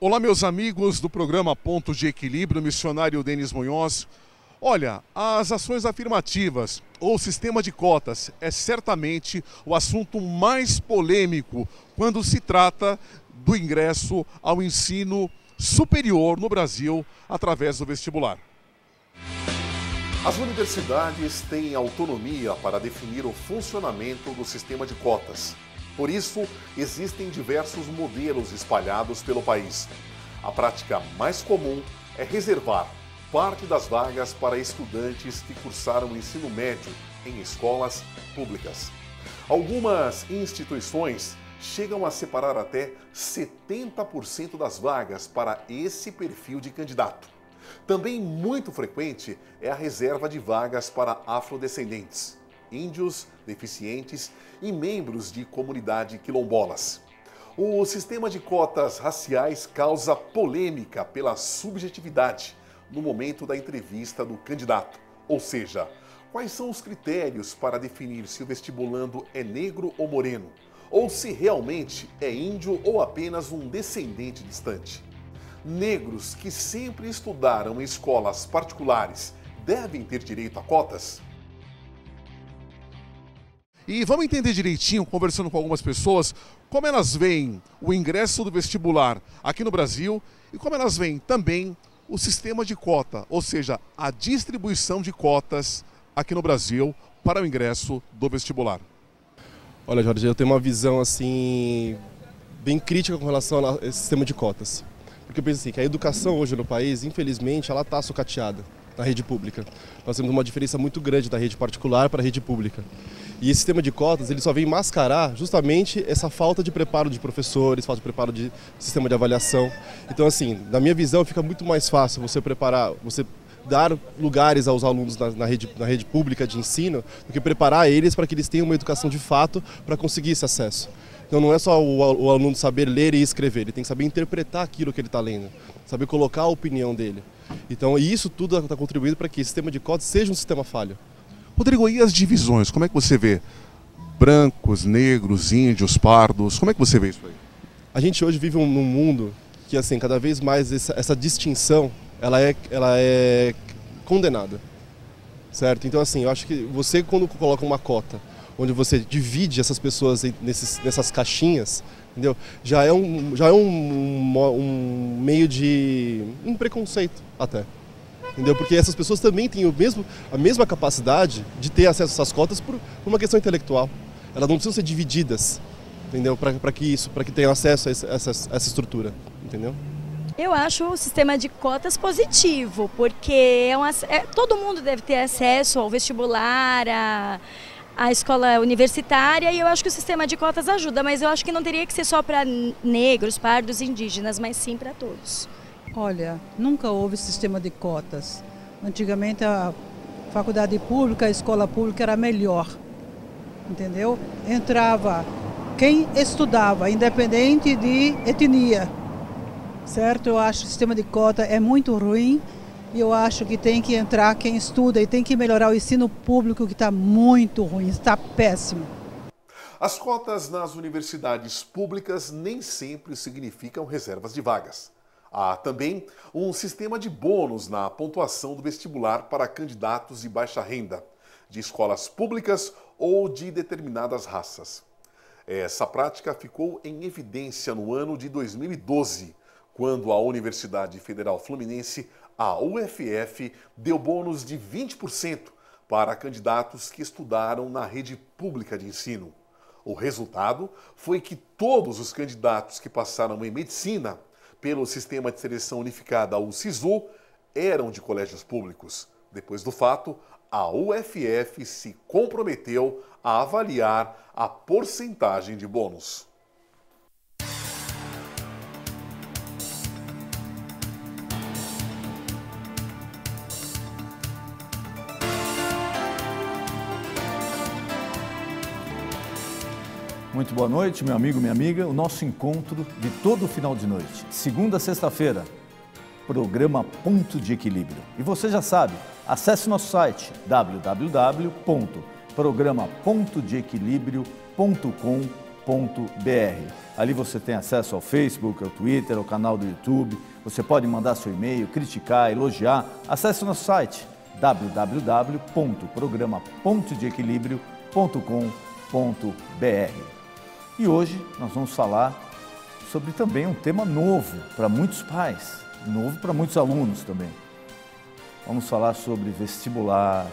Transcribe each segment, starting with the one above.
Olá, meus amigos do programa Ponto de Equilíbrio, missionário Denis Munhoz. Olha, as ações afirmativas ou sistema de cotas é certamente o assunto mais polêmico quando se trata do ingresso ao ensino superior no Brasil através do vestibular. As universidades têm autonomia para definir o funcionamento do sistema de cotas. Por isso, existem diversos modelos espalhados pelo país. A prática mais comum é reservar parte das vagas para estudantes que cursaram o ensino médio em escolas públicas. Algumas instituições chegam a separar até 70% das vagas para esse perfil de candidato. Também muito frequente é a reserva de vagas para afrodescendentes, índios, deficientes e membros de comunidade quilombolas. O sistema de cotas raciais causa polêmica pela subjetividade no momento da entrevista do candidato. Ou seja, quais são os critérios para definir se o vestibulando é negro ou moreno, ou se realmente é índio ou apenas um descendente distante. Negros que sempre estudaram em escolas particulares devem ter direito a cotas? E vamos entender direitinho, conversando com algumas pessoas, como elas veem o ingresso do vestibular aqui no Brasil e como elas veem também o sistema de cota, ou seja, a distribuição de cotas aqui no Brasil para o ingresso do vestibular. Olha, Jorge, eu tenho uma visão assim bem crítica com relação a esse sistema de cotas. Porque eu penso assim, que a educação hoje no país, infelizmente, ela está sucateada na rede pública. Nós temos uma diferença muito grande da rede particular para a rede pública. E esse sistema de cotas, ele só vem mascarar justamente essa falta de preparo de professores, falta de preparo de sistema de avaliação. Então, assim, na minha visão, fica muito mais fácil você preparar, você dar lugares aos alunos na rede pública de ensino, do que preparar eles para que eles tenham uma educação de fato para conseguir esse acesso. Então não é só o aluno saber ler e escrever, ele tem que saber interpretar aquilo que ele está lendo, saber colocar a opinião dele. Então isso tudo está contribuindo para que esse sistema de cotas seja um sistema falho. Rodrigo, e as divisões, como é que você vê? Brancos, negros, índios, pardos, como é que você vê isso aí? A gente hoje vive num mundo que, assim, cada vez mais essa distinção, ela é condenada, certo? Então, assim, eu acho que você, quando coloca uma cota, onde você divide essas pessoas nessas caixinhas, entendeu? Já é um meio de um preconceito até. Entendeu? Porque essas pessoas também têm a mesma capacidade de ter acesso a essas cotas por uma questão intelectual. Elas não precisam ser divididas, entendeu? Para que tenham acesso a essa estrutura, entendeu? Eu acho o sistema de cotas positivo, porque todo mundo deve ter acesso ao vestibular, à escola universitária, e eu acho que o sistema de cotas ajuda, mas eu acho que não teria que ser só para negros, pardos e indígenas, mas sim para todos. Olha, nunca houve sistema de cotas. Antigamente a faculdade pública, a escola pública era melhor, entendeu? Entrava quem estudava, independente de etnia, certo? Eu acho que o sistema de cota é muito ruim e eu acho que tem que entrar quem estuda e tem que melhorar o ensino público, que está muito ruim, está péssimo. As cotas nas universidades públicas nem sempre significam reservas de vagas. Há também um sistema de bônus na pontuação do vestibular para candidatos de baixa renda, de escolas públicas ou de determinadas raças. Essa prática ficou em evidência no ano de 2012, quando a Universidade Federal Fluminense, a UFF, deu bônus de 20% para candidatos que estudaram na rede pública de ensino. O resultado foi que todos os candidatos que passaram em medicina pelo Sistema de Seleção Unificada, o SISU, eram de colégios públicos. Depois do fato, a UFF se comprometeu a avaliar a porcentagem de bônus. Muito boa noite, meu amigo, minha amiga. O nosso encontro de todo final de noite, de segunda a sexta-feira, programa Ponto de Equilíbrio. E você já sabe, acesse nosso site www.programapontodeequilibrio.com.br Ali você tem acesso ao Facebook, ao Twitter, ao canal do YouTube. Você pode mandar seu e-mail, criticar, elogiar. Acesse o nosso site www.programa.deequilibrio.com.br. E hoje nós vamos falar sobre também um tema novo para muitos pais, novo para muitos alunos também. Vamos falar sobre vestibular,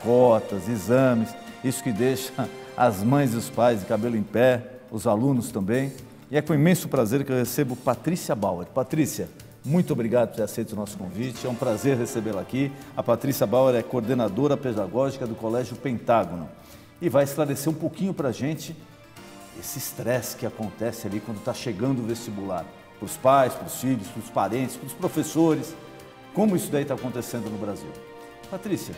cotas, exames, isso que deixa as mães e os pais de cabelo em pé, os alunos também. E é com imenso prazer que eu recebo Patrícia Bauer. Patrícia, muito obrigado por ter aceito o nosso convite, é um prazer recebê-la aqui. A Patrícia Bauer é coordenadora pedagógica do Colégio Pentágono e vai esclarecer um pouquinho para a gente esse estresse que acontece ali quando está chegando o vestibular. Para os pais, para os filhos, para os parentes, para os professores, como isso daí está acontecendo no Brasil. Patrícia,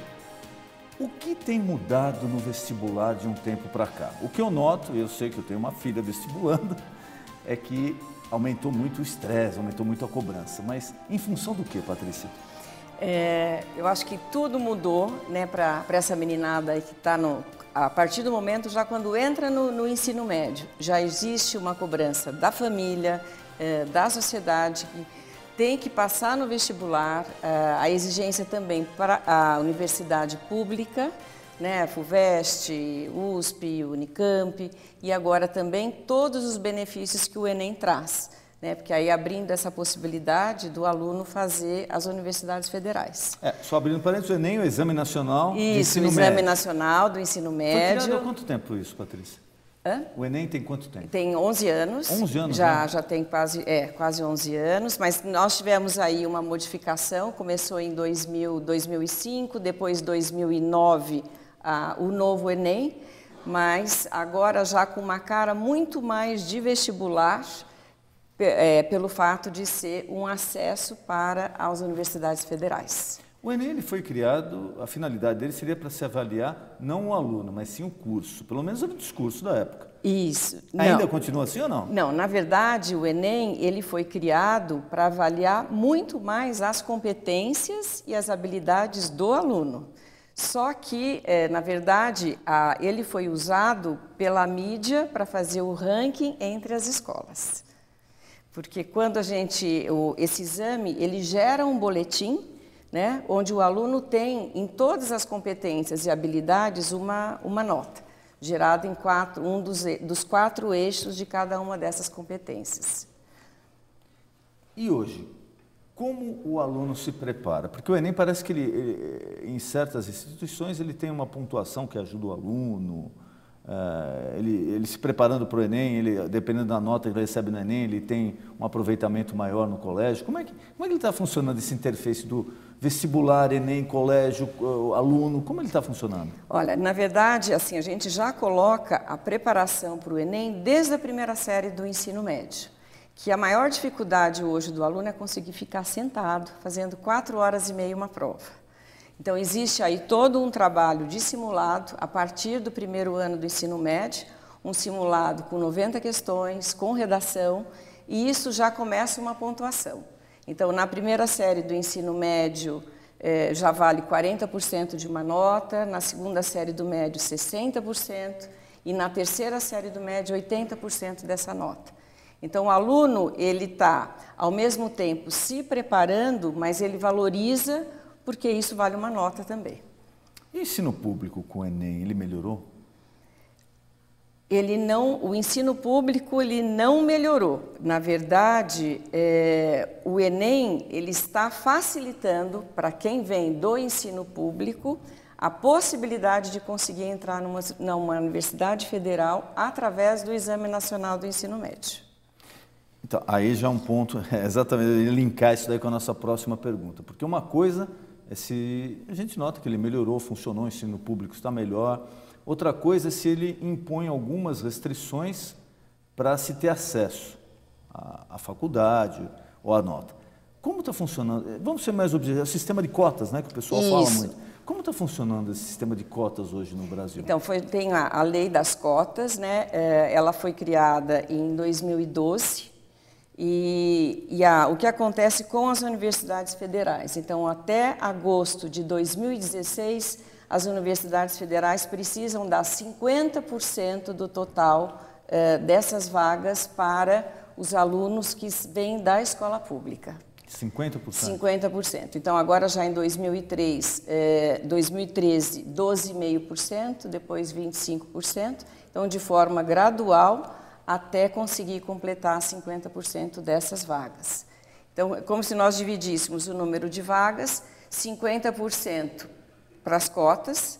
o que tem mudado no vestibular de um tempo para cá? O que eu noto, eu sei que eu tenho uma filha vestibulando, é que aumentou muito o estresse, aumentou muito a cobrança. Mas em função do que, Patrícia? Eu acho que tudo mudou, né, para essa meninada aí que está a partir do momento, já quando entra no ensino médio, já existe uma cobrança da família, da sociedade, que tem que passar no vestibular, a exigência também para a universidade pública, né, FUVEST, USP, Unicamp, e agora também todos os benefícios que o Enem traz, né, porque aí abrindo essa possibilidade do aluno fazer as universidades federais. Só abrindo parênteses, o Enem, o Exame Nacional do Ensino Médio. Isso, o Exame Nacional do Ensino Médio. Foi criado há quanto tempo isso, Patrícia? O Enem tem quanto tempo? Tem 11 anos. 11 anos, já tem quase 11 anos, mas nós tivemos aí uma modificação, começou em 2005, depois 2009 o novo Enem, mas agora já com uma cara muito mais de vestibular, pelo fato de ser um acesso para as universidades federais. O Enem ele foi criado, a finalidade dele seria para se avaliar não o aluno, mas sim o curso, pelo menos o discurso da época. Isso. Ainda continua assim ou não? Não, na verdade o Enem ele foi criado para avaliar muito mais as competências e as habilidades do aluno. Só que, na verdade, ele foi usado pela mídia para fazer o ranking entre as escolas. Porque quando esse exame, ele gera um boletim, né, onde o aluno tem, em todas as competências e habilidades, uma nota, gerada em um dos 4 eixos de cada uma dessas competências. E hoje, como o aluno se prepara? Porque o Enem parece que em certas instituições ele tem uma pontuação que ajuda o aluno, ele se preparando para o Enem, dependendo da nota que ele recebe no Enem, ele tem um aproveitamento maior no colégio. Como é que ele está funcionando esse interface do vestibular, Enem, colégio, aluno? Como ele está funcionando? Olha, na verdade, assim, a gente já coloca a preparação para o Enem desde a primeira série do ensino médio. Que a maior dificuldade hoje do aluno é conseguir ficar sentado, fazendo 4 horas e meia uma prova. Então, existe aí todo um trabalho de simulado, a partir do primeiro ano do ensino médio, um simulado com 90 questões, com redação, e isso já começa uma pontuação. Então, na primeira série do ensino médio, já vale 40% de uma nota, na segunda série do médio, 60%, e na terceira série do médio, 80% dessa nota. Então, o aluno, ele está, ao mesmo tempo, se preparando, mas ele valoriza, porque isso vale uma nota também. E o ensino público com o Enem, ele melhorou? O ensino público, ele não melhorou. Na verdade, o Enem, ele está facilitando, para quem vem do ensino público, a possibilidade de conseguir entrar numa universidade federal através do Exame Nacional do Ensino Médio. Então, aí já é um ponto, exatamente, linkar isso daí com a nossa próxima pergunta. Porque uma coisa é se a gente nota que ele melhorou, funcionou, o ensino público está melhor. Outra coisa é se ele impõe algumas restrições para se ter acesso à faculdade ou à nota. Como está funcionando? Vamos ser mais objetivos, o sistema de cotas, né, que o pessoal fala muito. Como está funcionando esse sistema de cotas hoje no Brasil? Então, tem a lei das cotas, né? Ela foi criada em 2012. O que acontece com as universidades federais? Então, até agosto de 2016, as universidades federais precisam dar 50% do total dessas vagas para os alunos que vêm da escola pública. 50%? 50%. Então, agora já em 2013, 12,5%, depois 25%. Então, de forma gradual, até conseguir completar 50% dessas vagas. Então, é como se nós dividíssemos o número de vagas, 50% para as cotas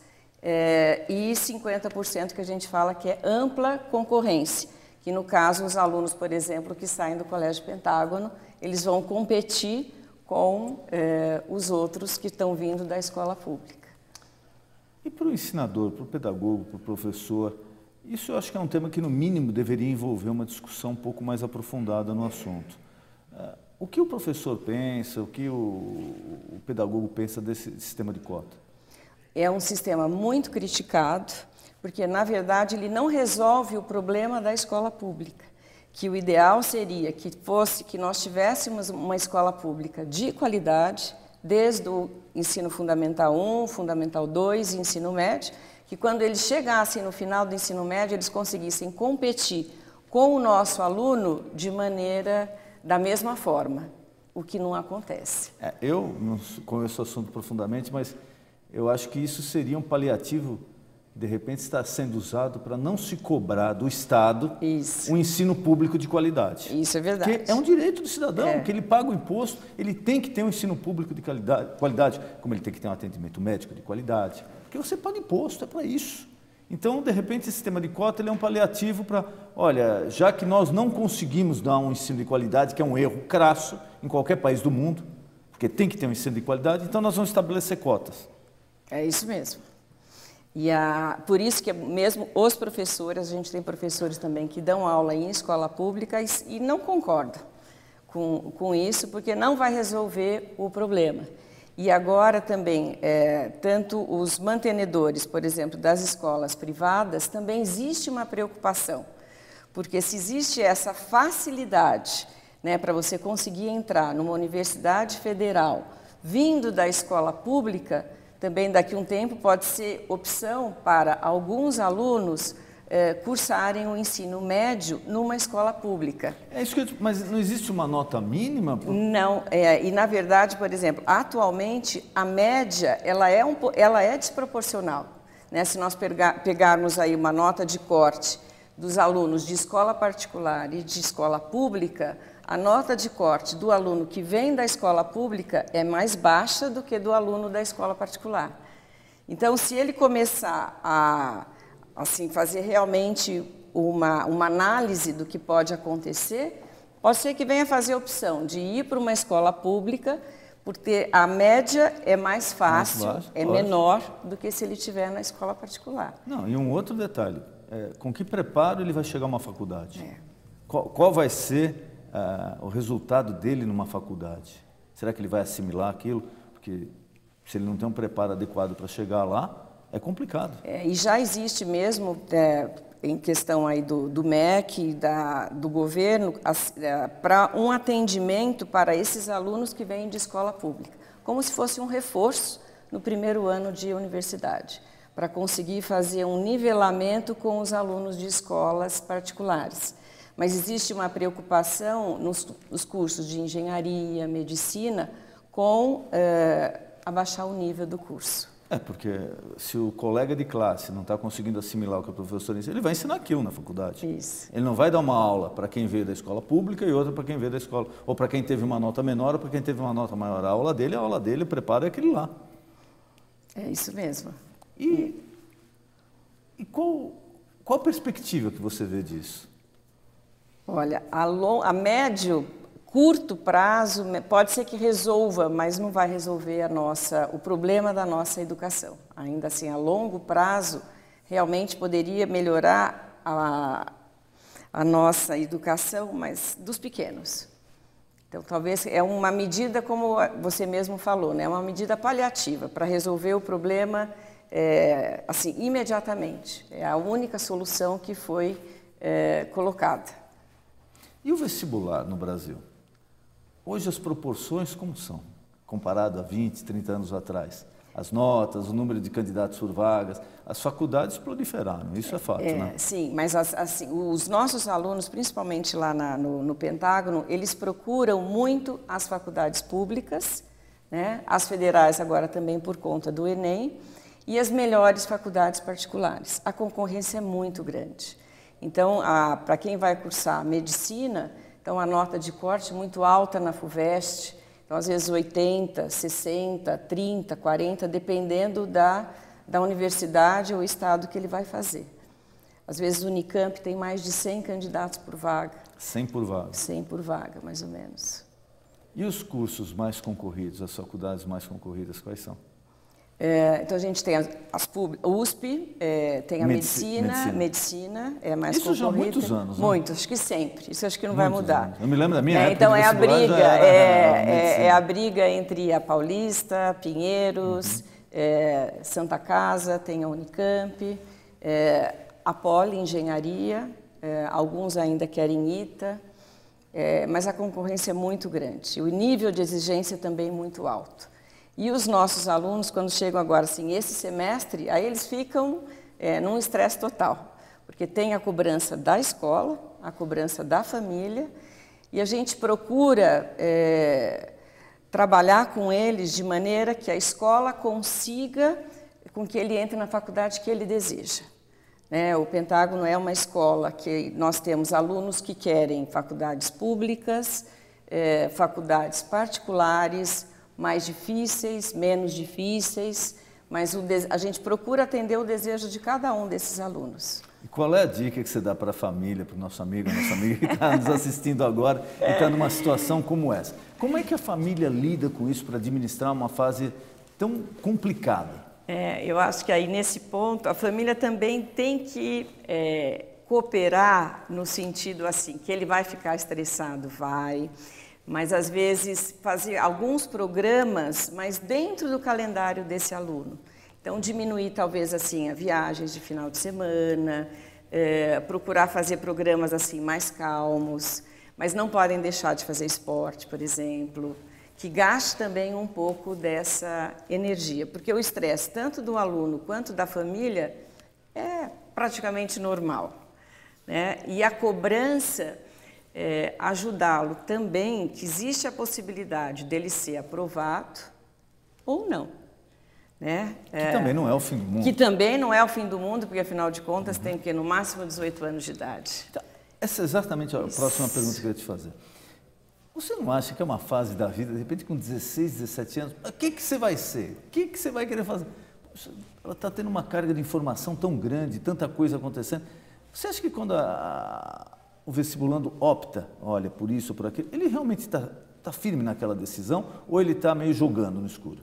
e 50% que a gente fala que é ampla concorrência, que no caso os alunos, por exemplo, que saem do Colégio Pentágono, eles vão competir com os outros que estão vindo da escola pública. E para o ensinador, para o pedagogo, para o professor, isso eu acho que é um tema que no mínimo deveria envolver uma discussão um pouco mais aprofundada no assunto. O que o professor pensa, o que o pedagogo pensa desse sistema de cota? É um sistema muito criticado, porque, na verdade, ele não resolve o problema da escola pública, que o ideal seria que nós tivéssemos uma escola pública de qualidade, desde o ensino fundamental 1, fundamental 2 e ensino médio, que quando eles chegassem no final do ensino médio, eles conseguissem competir com o nosso aluno da mesma forma, o que não acontece. Eu não conheço o assunto profundamente, mas eu acho que isso seria um paliativo, de repente está sendo usado para não se cobrar do Estado um ensino público de qualidade. Isso é verdade. Porque é um direito do cidadão, que ele paga o imposto, ele tem que ter um ensino público de qualidade, como ele tem que ter um atendimento médico de qualidade, porque você paga imposto, é para isso. Então, de repente, esse sistema de cota ele é um paliativo para, olha, já que nós não conseguimos dar um ensino de qualidade, que é um erro crasso em qualquer país do mundo, porque tem que ter um ensino de qualidade, então nós vamos estabelecer cotas. É isso mesmo. E por isso que mesmo os professores, a gente tem professores também que dão aula em escola pública e não concordam com isso, porque não vai resolver o problema. E agora também, tanto os mantenedores, por exemplo, das escolas privadas, também existe uma preocupação, porque se existe essa facilidade, né, para você conseguir entrar numa universidade federal vindo da escola pública, também daqui a um tempo pode ser opção para alguns alunos cursarem o ensino médio numa escola pública. Mas não existe uma nota mínima? Não, e na verdade, por exemplo, atualmente a média ela é desproporcional, né? Se nós pegarmos aí uma nota de corte dos alunos de escola particular e de escola pública, a nota de corte do aluno que vem da escola pública é mais baixa do que do aluno da escola particular. Então, se ele começar a fazer realmente uma análise do que pode acontecer, pode ser que venha fazer a opção de ir para uma escola pública, porque a média é mais fácil, menor do que se ele estiver na escola particular. Não, e um outro detalhe, com que preparo ele vai chegar a uma faculdade? Qual vai ser o resultado dele numa faculdade? Será que ele vai assimilar aquilo? Porque se ele não tem um preparo adequado para chegar lá, é complicado. E já existe mesmo, em questão aí do MEC, do governo, para um atendimento para esses alunos que vêm de escola pública, como se fosse um reforço no primeiro ano de universidade, para conseguir fazer um nivelamento com os alunos de escolas particulares. Mas existe uma preocupação nos cursos de engenharia, medicina, com abaixar o nível do curso. Porque se o colega de classe não está conseguindo assimilar o que o professor ensina, ele vai ensinar aquilo na faculdade. Isso. Ele não vai dar uma aula para quem veio da escola pública e outra para quem veio da escola, ou para quem teve uma nota menor ou para quem teve uma nota maior. A aula dele, o preparo é aquele lá. É isso mesmo. E qual a perspectiva que você vê disso? Olha, a médio, curto prazo, pode ser que resolva, mas não vai resolver o problema da nossa educação. Ainda assim, a longo prazo, realmente poderia melhorar a nossa educação, mas dos pequenos. Então, talvez é uma medida, como você mesmo falou, né? Uma medida paliativa para resolver o problema imediatamente. É a única solução que foi colocada. E o vestibular no Brasil? Hoje as proporções como são, comparado a 20, 30 anos atrás? as notas, o número de candidatos por vagas, as faculdades proliferaram, isso é fato, né? Sim, mas assim, os nossos alunos, principalmente lá no Pentágono, eles procuram muito as faculdades públicas, né? As federais agora também por conta do Enem, e as melhores faculdades particulares. A concorrência é muito grande. Então, para quem vai cursar medicina, então a nota de corte é muito alta na FUVEST, então às vezes 80, 60, 30, 40, dependendo da universidade ou estado que ele vai fazer. Às vezes o Unicamp tem mais de 100 candidatos por vaga. 100 por vaga? 100 por vaga, mais ou menos. E os cursos mais concorridos, as faculdades mais concorridas, quais são? Então a gente tem a USP, tem a medicina é mais concorrida. Isso já há muitos anos, né? Muito, acho que sempre. Isso acho que não vai mudar. Anos. Eu me lembro da minha época. Então é a briga, é a briga entre a Paulista, Pinheiros, Santa Casa, tem a Unicamp, a Poli, Engenharia, alguns ainda querem ITA, mas a concorrência é muito grande. O nível de exigência também é muito alto. E os nossos alunos, quando chegam agora, assim, esse semestre, aí eles ficam num estresse total, porque tem a cobrança da escola, a cobrança da família, e a gente procura trabalhar com eles de maneira que a escola consiga com que ele entre na faculdade que ele deseja. O Pentágono é uma escola que nós temos alunos que querem faculdades públicas, faculdades particulares, mais difíceis, menos difíceis, mas a gente procura atender o desejo de cada um desses alunos. E qual é a dica que você dá para a família, para o nossa amiga que está nos assistindo agora e está numa situação como essa? Como é que a família lida com isso para administrar uma fase tão complicada? Eu acho que aí nesse ponto a família também tem que cooperar no sentido assim, que ele vai ficar estressado, vai... mas às vezes fazer alguns programas, mas dentro do calendário desse aluno. Então, diminuir talvez assim, as viagens de final de semana, procurar fazer programas assim mais calmos, mas não podem deixar de fazer esporte, por exemplo, que gaste também um pouco dessa energia, porque o estresse tanto do aluno quanto da família é praticamente normal, né? E a cobrança... ajudá-lo também, que existe a possibilidade dele ser aprovado ou não. Né? Que também não é o fim do mundo. Que também não é o fim do mundo, porque afinal de contas tem que no máximo 18 anos de idade. Então, essa é exatamente a próxima pergunta que eu queria te fazer. Você não acha que é uma fase da vida, de repente com 16, 17 anos, o que você vai ser? O que você vai querer fazer? Poxa, ela está tendo uma carga de informação tão grande, tanta coisa acontecendo. Você acha que quando o vestibulando opta, olha, por isso ou por aquilo, ele realmente está firme naquela decisão ou ele está meio jogando no escuro?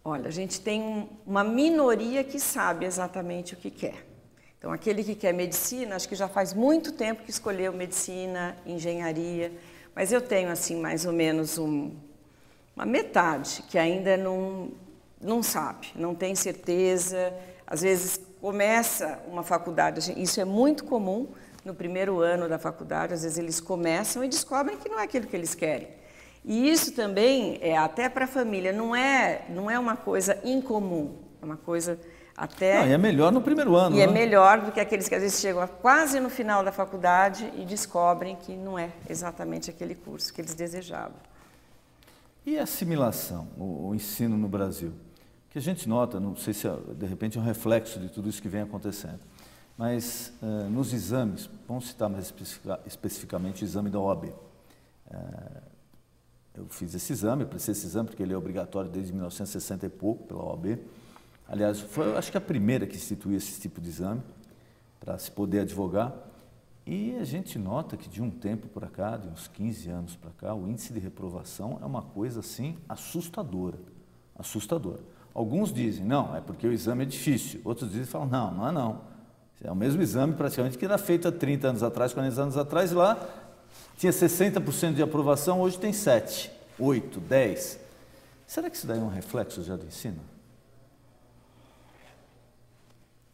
Olha, a gente tem uma minoria que sabe exatamente o que quer. Então, aquele que quer medicina, acho que já faz muito tempo que escolheu medicina, engenharia, mas eu tenho, assim, mais ou menos uma metade que ainda não sabe, não tem certeza, às vezes começa uma faculdade, isso é muito comum, no primeiro ano da faculdade, às vezes eles começam e descobrem que não é aquilo que eles querem. E isso também, até para a família, não é uma coisa incomum, é uma coisa até... Não, e é melhor no primeiro ano, E é melhor do que aqueles que às vezes chegam quase no final da faculdade e descobrem que não é exatamente aquele curso que eles desejavam. E a assimilação, o ensino no Brasil? Que a gente nota, não sei se de repente é um reflexo de tudo isso que vem acontecendo. Mas nos exames, vamos citar mais especificamente o exame da OAB. Eu fiz esse exame, eu prestei esse exame porque ele é obrigatório desde 1960 e pouco pela OAB. Aliás, foi, acho que a primeira que instituiu esse tipo de exame para se poder advogar. E a gente nota que de um tempo para cá, de uns 15 anos para cá, o índice de reprovação é uma coisa assim assustadora, assustadora. Alguns dizem, não, é porque o exame é difícil. Outros dizem, falam, não, não é não. É o mesmo exame praticamente que era feito há 30 anos atrás, 40 anos atrás, e lá tinha 60% de aprovação, hoje tem 7, 8, 10. Será que isso daí é um reflexo já do ensino?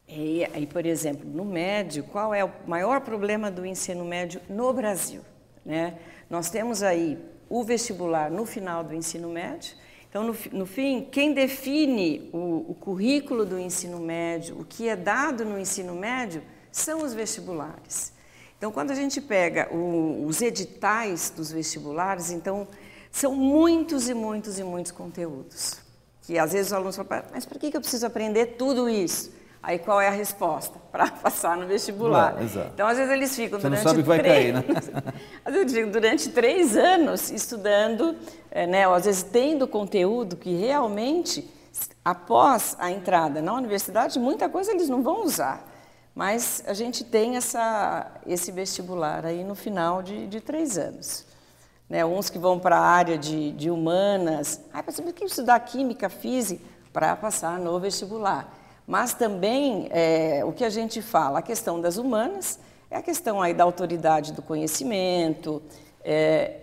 E, por exemplo, no médio, qual é o maior problema do ensino médio no Brasil? Né? Nós temos aí o vestibular no final do ensino médio, Então, no fim, quem define o currículo do ensino médio, o que é dado no ensino médio, são os vestibulares. Então, quando a gente pega os editais dos vestibulares, então, são muitos e muitos e muitos conteúdos. Que às vezes os alunos falam, mas por que eu preciso aprender tudo isso? Aí qual é a resposta? Para passar no vestibular. Então, às vezes eles ficam Você não sabe o que vai cair, né? Às vezes eles ficam durante 3 anos estudando, né? Ou às vezes tendo conteúdo que realmente, após a entrada na universidade, muita coisa eles não vão usar. Mas a gente tem esse vestibular aí no final de 3 anos. Né? Uns que vão para a área de humanas, para saber o que estudar química, física, para passar no vestibular. Mas também, o que a gente fala, a questão das humanas, é a questão aí da autoridade do conhecimento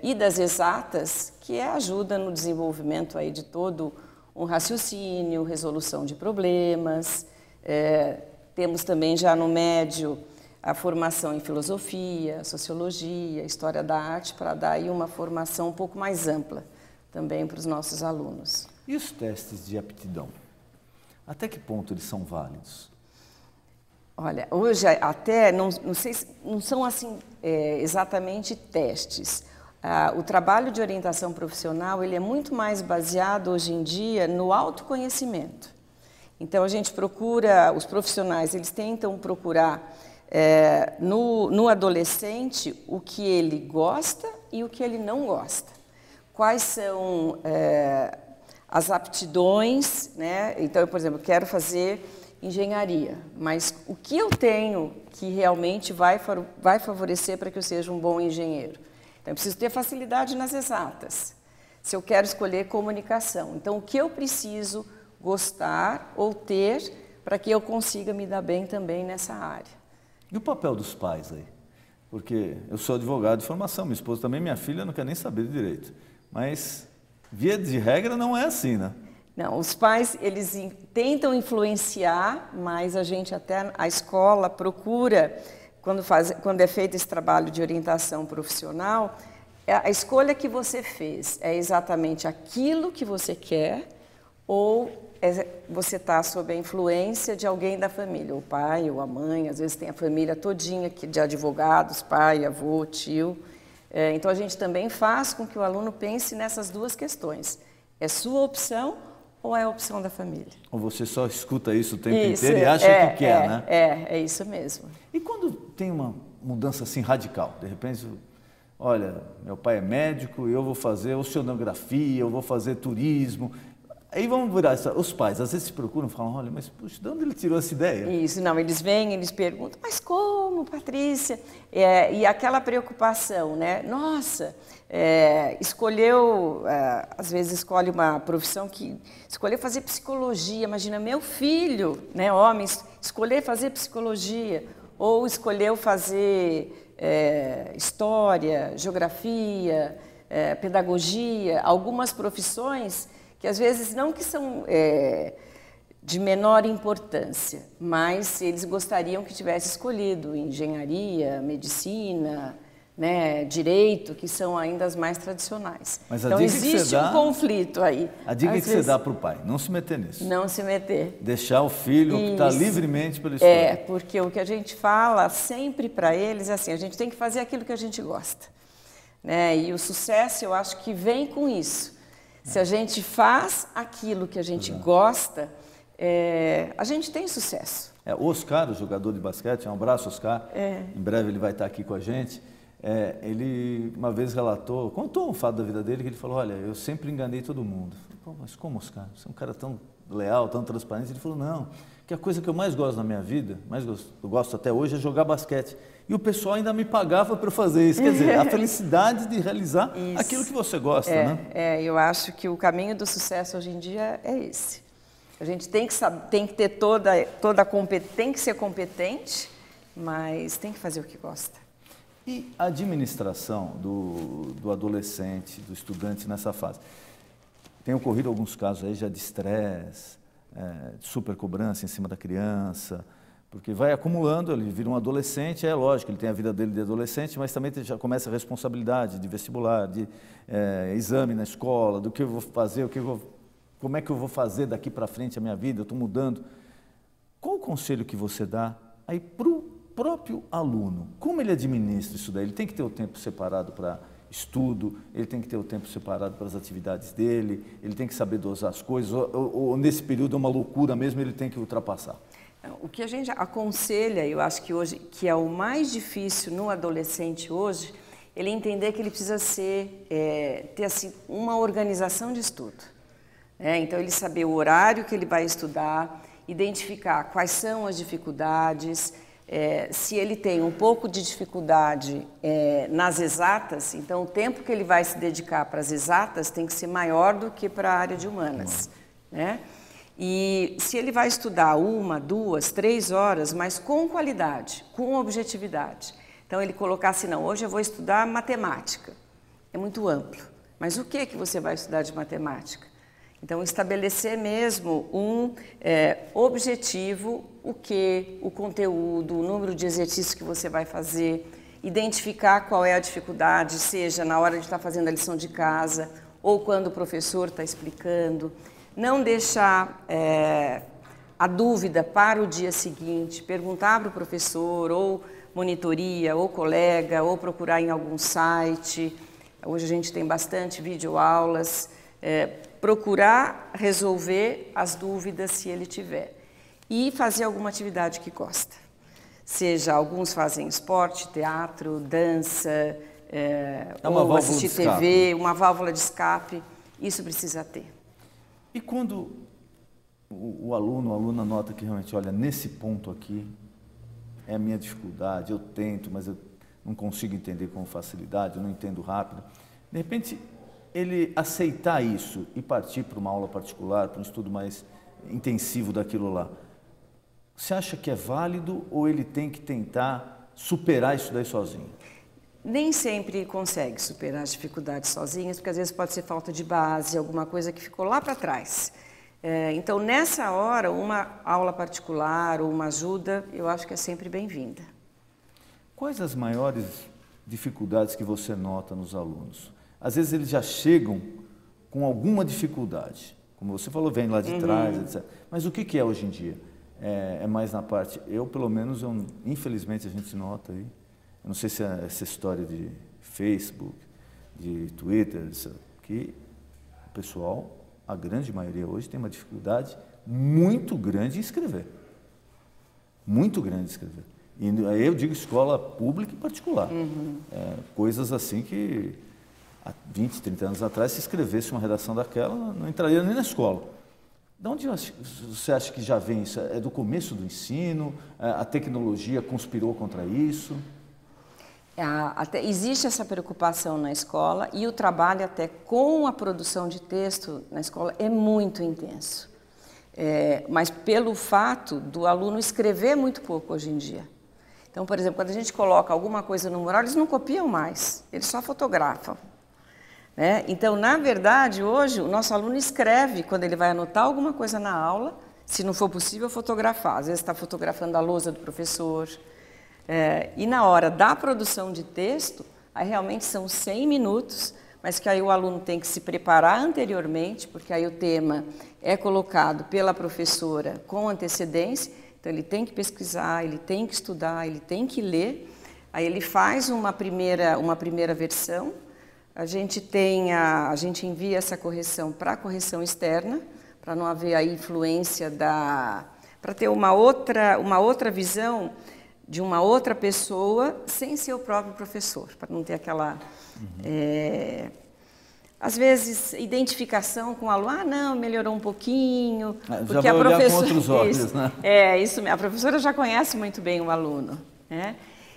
e das exatas, que ajuda no desenvolvimento aí de todo um raciocínio, resolução de problemas. Temos também já no médio a formação em filosofia, sociologia, história da arte, para dar aí uma formação um pouco mais ampla também para os nossos alunos. E os testes de aptidão? Até que ponto eles são válidos? Olha, hoje até, não são assim exatamente testes. O trabalho de orientação profissional ele é muito mais baseado hoje em dia no autoconhecimento. Então a gente procura, os profissionais, eles tentam procurar no adolescente o que ele gosta e o que ele não gosta. Quais são as aptidões, né? Então, eu, por exemplo, quero fazer engenharia, mas o que eu tenho que realmente vai favorecer para que eu seja um bom engenheiro? Então, eu preciso ter facilidade nas exatas. Se eu quero escolher comunicação, então o que eu preciso gostar ou ter para que eu consiga me dar bem também nessa área? E o papel dos pais aí? Porque eu sou advogado de formação, minha esposa também, minha filha não quer nem saber de direito, mas via de regra não é assim, né? Não, os pais, eles tentam influenciar, mas a escola procura, quando é feito esse trabalho de orientação profissional, a escolha que você fez é exatamente aquilo que você quer ou você está sob a influência de alguém da família, o pai ou a mãe, às vezes tem a família todinha de advogados, pai, avô, tio. Então, a gente também faz com que o aluno pense nessas duas questões. É sua opção ou é a opção da família? Ou você só escuta isso o tempo inteiro e acha que quer, né? É isso mesmo. E quando tem uma mudança assim radical, de repente, olha, meu pai é médico, eu vou fazer oceanografia, eu vou fazer turismo. Aí vamos virar, os pais às vezes se procuram e falam, olha, mas puxa, de onde ele tirou essa ideia? Isso, não, eles vêm, eles perguntam, mas como, Patrícia? E aquela preocupação, né? Nossa, escolheu, às vezes escolhe uma profissão que escolheu fazer psicologia, imagina, meu filho, né, homem, escolher fazer psicologia, ou escolheu fazer história, geografia, pedagogia, algumas profissões que às vezes não que são de menor importância, mas eles gostariam que tivesse escolhido engenharia, medicina, né, direito, que são ainda as mais tradicionais. Mas então existe um conflito aí. A dica que você dá para o pai, não se meter nisso. Não se meter. Deixar o filho optar livremente pela escolha. Porque o que a gente fala sempre para eles é assim, a gente tem que fazer aquilo que a gente gosta. Né? E o sucesso, eu acho que vem com isso. Se a gente faz aquilo que a gente gosta, a gente tem sucesso. O Oscar, o jogador de basquete, um abraço, Oscar, em breve ele vai estar aqui com a gente. Ele uma vez contou um fato da vida dele, que ele falou, olha, eu sempre enganei todo mundo. Eu falei, mas como, Oscar? Você é um cara tão leal, tão transparente. Ele falou, não, que a coisa que eu mais gosto na minha vida, eu gosto até hoje, é jogar basquete. E o pessoal ainda me pagava para eu fazer isso. Quer dizer, a felicidade de realizar aquilo que você gosta, né? Eu acho que o caminho do sucesso hoje em dia é esse. A gente tem que ter tem que ser competente, mas tem que fazer o que gosta. E a administração do adolescente, do estudante nessa fase? Tem ocorrido alguns casos aí já de estresse, de supercobrança em cima da criança, porque vai acumulando, ele vira um adolescente, é lógico, ele tem a vida dele de adolescente, mas também já começa a responsabilidade de vestibular, de exame na escola, do que eu vou fazer, o que eu vou como é que eu vou fazer daqui para frente a minha vida, eu estou mudando. Qual o conselho que você dá aí para o próprio aluno? Como ele administra isso daí? Ele tem que ter o tempo separado para estudo, ele tem que ter o tempo separado para as atividades dele, ele tem que saber dosar as coisas, ou nesse período é uma loucura mesmo, ele tem que ultrapassar? O que a gente aconselha, eu acho que hoje, que é o mais difícil no adolescente hoje, ele entender que ele precisa ter assim, uma organização de estudo. Então, ele saber o horário que ele vai estudar, identificar quais são as dificuldades, se ele tem um pouco de dificuldade nas exatas, então o tempo que ele vai se dedicar para as exatas tem que ser maior do que para a área de humanas, né? E se ele vai estudar 1, 2, 3 horas, mas com qualidade, com objetividade. Então ele colocar assim, não, hoje eu vou estudar matemática, é muito amplo, mas o que você vai estudar de matemática? Então, estabelecer mesmo um objetivo, o conteúdo, o número de exercícios que você vai fazer, identificar qual é a dificuldade, seja na hora de estar fazendo a lição de casa ou quando o professor está explicando. Não deixar a dúvida para o dia seguinte, perguntar para o professor, ou monitoria, ou colega, ou procurar em algum site. Hoje a gente tem bastante videoaulas. Procurar resolver as dúvidas se ele tiver e fazer alguma atividade que gosta. Seja, alguns fazem esporte, teatro, dança, ou assistir TV, uma válvula de escape, isso precisa ter. E quando o aluno, a aluna nota que realmente, olha, nesse ponto aqui é a minha dificuldade, eu tento, mas eu não consigo entender com facilidade, eu não entendo rápido, de repente ele aceitar isso e partir para uma aula particular, para um estudo mais intensivo daquilo lá, você acha que é válido ou ele tem que tentar superar isso daí sozinho? Nem sempre consegue superar as dificuldades sozinhas, porque às vezes pode ser falta de base, alguma coisa que ficou lá para trás. Então, nessa hora, uma aula particular ou uma ajuda, eu acho que é sempre bem-vinda. Quais as maiores dificuldades que você nota nos alunos? Às vezes eles já chegam com alguma dificuldade, como você falou, vem lá de trás, etc. Mas o que é hoje em dia? É mais na parte, pelo menos, infelizmente a gente nota aí, eu não sei se é essa história de Facebook, de Twitter, que o pessoal, a grande maioria hoje, tem uma dificuldade muito grande em escrever. Muito grande em escrever. E aí eu digo escola pública e particular. Coisas assim que há 20, 30 anos atrás, se escrevesse uma redação daquela, não entraria nem na escola. De onde você acha que já vem isso? É do começo do ensino? A tecnologia conspirou contra isso? Existe essa preocupação na escola e o trabalho até com a produção de texto na escola é muito intenso. Mas pelo fato do aluno escrever muito pouco hoje em dia. Então, por exemplo, quando a gente coloca alguma coisa no mural, eles não copiam mais, eles só fotografam. Então, na verdade, hoje, o nosso aluno escreve, quando ele vai anotar alguma coisa na aula, se não for possível, fotografar. Às vezes está fotografando a lousa do professor. E na hora da produção de texto, aí realmente são 100 minutos, mas que aí o aluno tem que se preparar anteriormente, porque aí o tema é colocado pela professora com antecedência, então ele tem que pesquisar, ele tem que estudar, ele tem que ler, aí ele faz uma primeira versão. A gente envia essa correção para a correção externa, para não haver a influência para ter uma outra visão de uma outra pessoa sem ser o próprio professor, para não ter aquela, às vezes, identificação com o aluno, não, melhorou um pouquinho, porque já vai a professora, olhar com outros olhos, né? Isso mesmo, a professora já conhece muito bem o aluno, né?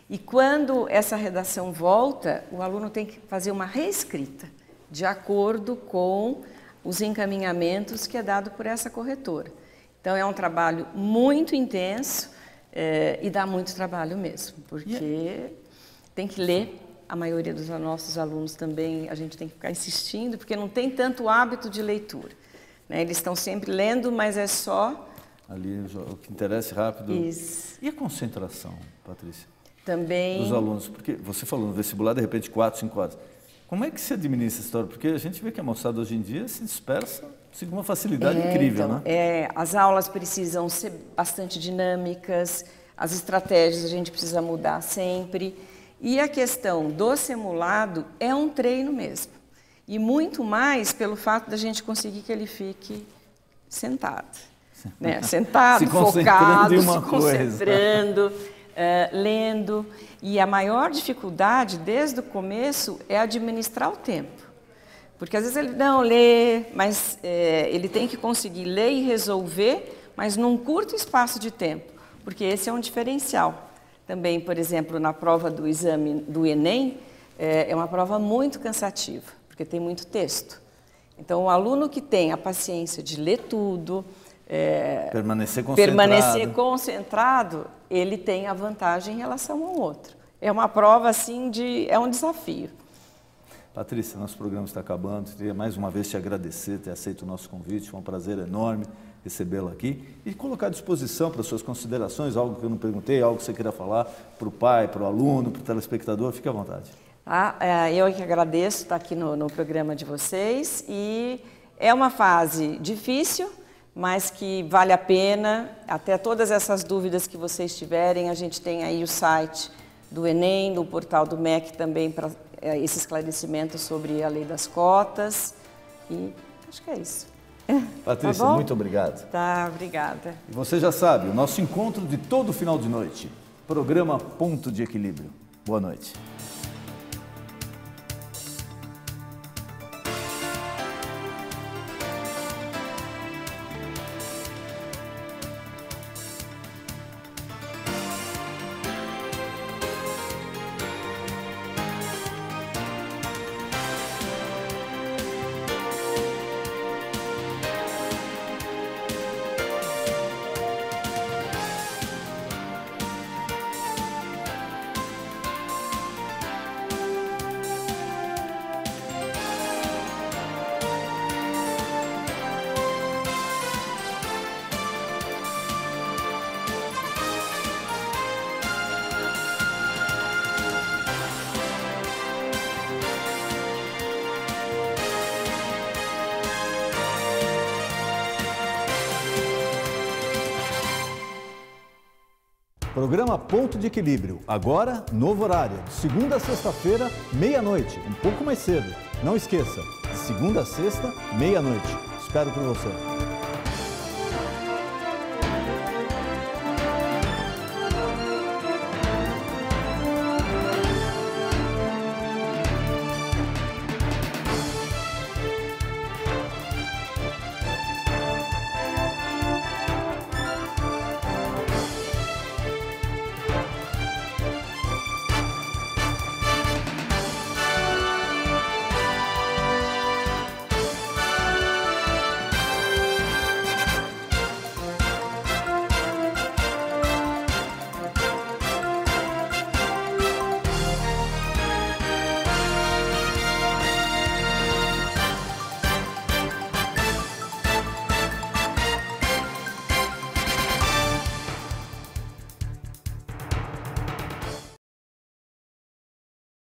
E quando essa redação volta, o aluno tem que fazer uma reescrita, de acordo com os encaminhamentos que é dado por essa corretora. Então, é um trabalho muito intenso e dá muito trabalho mesmo, porque tem que ler, a maioria dos nossos alunos também, a gente tem que ficar insistindo, porque não tem tanto hábito de leitura. Eles estão sempre lendo, mas é só... Ali, o que interessa rápido. Isso. E a concentração, Patrícia? Também... Dos alunos, porque você falou no vestibular, de repente, 4, 5 horas. Como é que se administra essa história? Porque a gente vê que a moçada hoje em dia se dispersa Uma facilidade incrível, então, né? As aulas precisam ser bastante dinâmicas, as estratégias a gente precisa mudar sempre. E a questão do simulado é um treino mesmo. E muito mais pelo fato da gente conseguir que ele fique sentado. Né? Sentado, focado, se concentrando, lendo. E a maior dificuldade, desde o começo, é administrar o tempo. Porque às vezes ele não lê, mas ele tem que conseguir ler e resolver, mas num curto espaço de tempo, porque esse é um diferencial. Também, por exemplo, na prova do exame do Enem, é uma prova muito cansativa, porque tem muito texto. Então, o aluno que tem a paciência de ler tudo, permanecer concentrado, ele tem a vantagem em relação ao outro. É uma prova, assim, é um desafio. Patrícia, nosso programa está acabando. Queria mais uma vez te agradecer, ter aceito o nosso convite. Foi um prazer enorme recebê-la aqui e colocar à disposição para suas considerações, algo que eu não perguntei, algo que você queira falar para o pai, para o aluno, para o telespectador. Fique à vontade. Eu que agradeço estar aqui no programa de vocês e é uma fase difícil, mas que vale a pena. Até todas essas dúvidas que vocês tiverem, a gente tem aí o site do Enem, do portal do MEC também para esse esclarecimento sobre a lei das cotas. E acho que é isso. Patrícia, tá muito obrigado. Tá, obrigada. E você já sabe, o nosso encontro de todo final de noite, programa Ponto de Equilíbrio. Boa noite. Programa Ponto de Equilíbrio, agora novo horário, de segunda a sexta-feira, meia-noite, um pouco mais cedo. Não esqueça, de segunda a sexta, meia-noite. Espero por você.